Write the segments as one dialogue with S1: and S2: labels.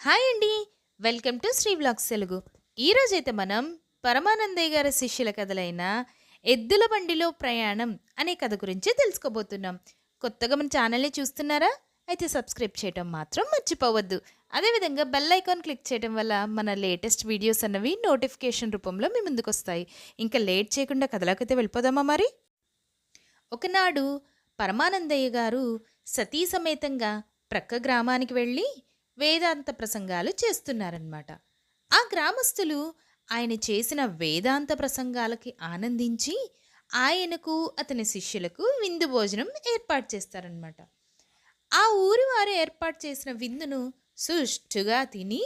S1: Hi అండి. Welcome to Sri vlogs Telugu. ఈరోజైతే మనం పరమానందయ్య గారి శిష్యుల కథలైన ఎద్దుల బండిలో ప్రయాణం అనే కథ గురించి తెలుసుకోబోతున్నాం. కొత్తగా మన ఛానల్ని చూస్తున్నారా? అయితే సబ్స్క్రైబ్ చేయడం మాత్రం మర్చిపోవద్దు. అదేవిధంగా బెల్ ఐకాన్ క్లిక్ చేయడం వల్ల మన లేటెస్ట్ వీడియోస్ అన్నవి నోటిఫికేషన్ రూపంలో మీ ముందుకు వస్తాయి. ఇంకా లేట్ చేయకుండా కథలోకైతే వెళ్ళిపోదామా మరి? ఒకనాడు పరమానందయ్య గారు సతీ సమేతంగా ప్రక్క గ్రామానికి వెళ్ళి వేదాంత ప్రసంగాలు చేస్తున్నారన్నమాట. ఆ గ్రామస్తులు ఆయన చేసిన వేదాంత ప్రసంగాలకి ఆనందించి ఆయనకు అతని శిష్యులకు విందు భోజనం ఏర్పాటు చేస్తారనమాట. ఆ ఊరి వారు ఏర్పాటు చేసిన విందును సుష్టుగా తిని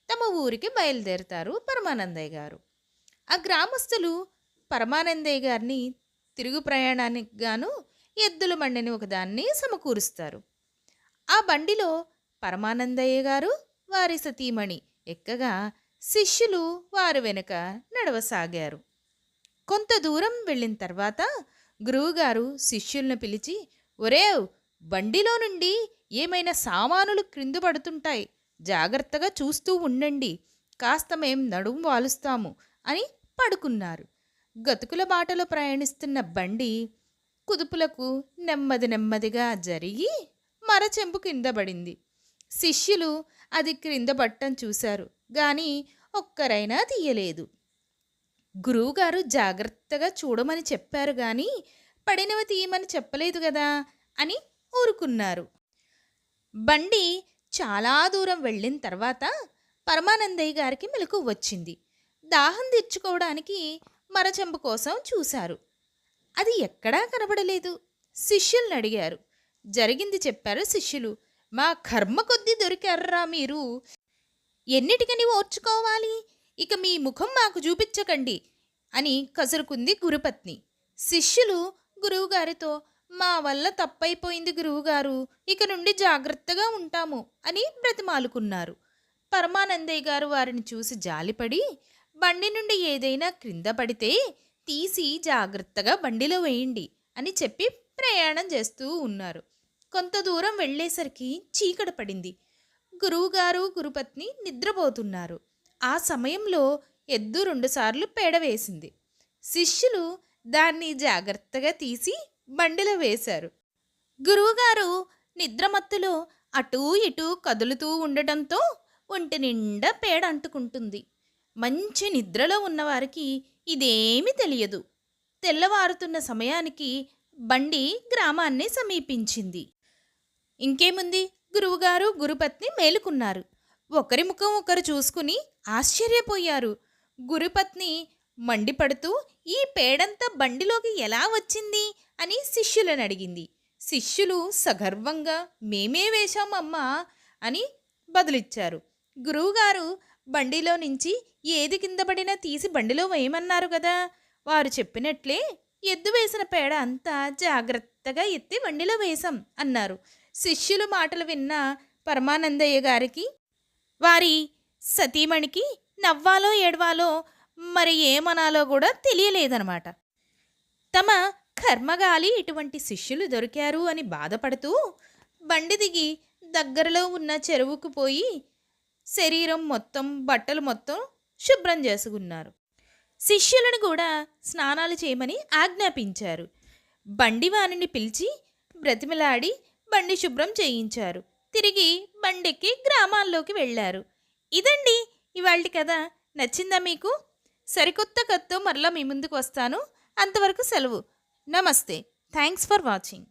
S1: తమ ఊరికి బయలుదేరుతారు పరమానందయ్య గారు. ఆ గ్రామస్తులు పరమానందయ్య గారిని తిరుగు ప్రయాణానికి గాను ఎద్దుల బండిని ఒకదాన్ని సమకూరుస్తారు. ఆ బండిలో పరమానందయ్య గారు వారి సతీమణి ఎక్కగా శిష్యులు వారు వెనుక నడవసాగారు. కొంత దూరం వెళ్ళిన తర్వాత గురువుగారు శిష్యులను పిలిచి, ఒరేవ్, బండిలో నుండి ఏమైనా సామానులు క్రింద పడుతుంటాయి, జాగ్రత్తగా చూస్తూ ఉండండి, కాస్త మేం నడుము వాలుస్తాము అని పడుకున్నారు. గతుకుల బాటలో ప్రయాణిస్తున్న బండి కుదుపులకు నెమ్మది నెమ్మదిగా జరిగి మరచెంపు కింద పడింది. శిష్యులు అది క్రింద పట్టం చూశారు గాని ఒక్కరైనా తీయలేదు. గురువుగారు జాగ్రత్తగా చూడమని చెప్పారు గాని పడినవి తీయమని చెప్పలేదు కదా అని ఊరుకున్నారు. బండి చాలా దూరం వెళ్ళిన తర్వాత పరమానందయ్య గారికి మెలకు వచ్చింది. దాహం తీర్చుకోవడానికి మరచెంబు కోసం చూశారు. అది ఎక్కడా కనబడలేదు. శిష్యుల్ని అడిగారు. జరిగింది చెప్పారు శిష్యులు. మా కర్మ కొద్దీ దొరికారా మీరు, ఎన్నిటికని ఓర్చుకోవాలి, ఇక మీ ముఖం మాకు చూపించకండి అని కసురుకుంది గురుపత్ని. శిష్యులు గురువుగారితో, మా వల్ల తప్పైపోయింది గురువుగారు, ఇక నుండి జాగ్రత్తగా ఉంటాము అని బ్రతిమాలుకున్నారు. పరమానందయ్య గారు వారిని చూసి జాలిపడి, బండి నుండి ఏదైనా క్రింద పడితే తీసి జాగ్రత్తగా బండిలో వేయండి అని చెప్పి ప్రయాణం చేస్తూ ఉన్నారు. కొంత దూరం వెళ్ళేసరికి చీకటి పడింది. గురువుగారు గురుపత్ని నిద్రపోతున్నారు. ఆ సమయంలో ఎద్దు 2 సార్లు పేడ వేసింది. శిష్యులు దాన్ని జాగ్రత్తగా తీసి బండిలో వేశారు. గురువుగారు నిద్రమత్తులో అటూ ఇటూ కదులుతూ ఉండటంతో ఒంటి నిండా పేడ అంటుకుంటుంది. మంచి నిద్రలో ఉన్నవారికి ఇదేమీ తెలియదు. తెల్లవారుతున్న సమయానికి బండి గ్రామాన్ని సమీపించింది. ఇంకేముంది, గురువుగారు గురుపత్ని మేలుకున్నారు. ఒకరి ముఖం ఒకరు చూసుకుని ఆశ్చర్యపోయారు. గురుపత్ని మండిపడుతూ ఈ పేడంతా బండిలోకి ఎలా వచ్చింది అని శిష్యులను అడిగింది. శిష్యులు సగర్వంగా మేమే వేశామమ్మా అని బదులిచ్చారు. గురువుగారు బండిలో నుంచి ఏది కింద పడినా తీసి బండిలో వేయమన్నారు కదా, వారు చెప్పినట్లే ఎద్దు వేసిన పేడ అంతా జాగ్రత్తగా ఎత్తి బండిలో వేశాం అన్నారు. శిష్యుల మాటలు విన్న పరమానందయ్య గారికి వారి సతీమణికి నవ్వాలో ఏడవాలో మరి ఏమనాలో కూడా తెలియలేదనమాట. తమ కర్మగాలి ఇటువంటి శిష్యులు దొరికారు అని బాధపడుతూ బండి దిగి దగ్గరలో ఉన్న చెరువుకు పోయి శరీరం మొత్తం బట్టలు మొత్తం శుభ్రం చేసుకున్నారు. శిష్యులను కూడా స్నానాలు చేయమని ఆజ్ఞాపించారు. బండి వారిని పిలిచి బ్రతిమలాడి బండి శుభ్రం చేయించారు. తిరిగి బండెక్కి గ్రామాల్లోకి వెళ్ళారు. ఇదండి ఇవాల్టి కథ. నచ్చిందా మీకు? సరికొత్త కథతో మరలా మీ ముందుకు వస్తాను. అంతవరకు సెలవు. నమస్తే. Thanks for watching.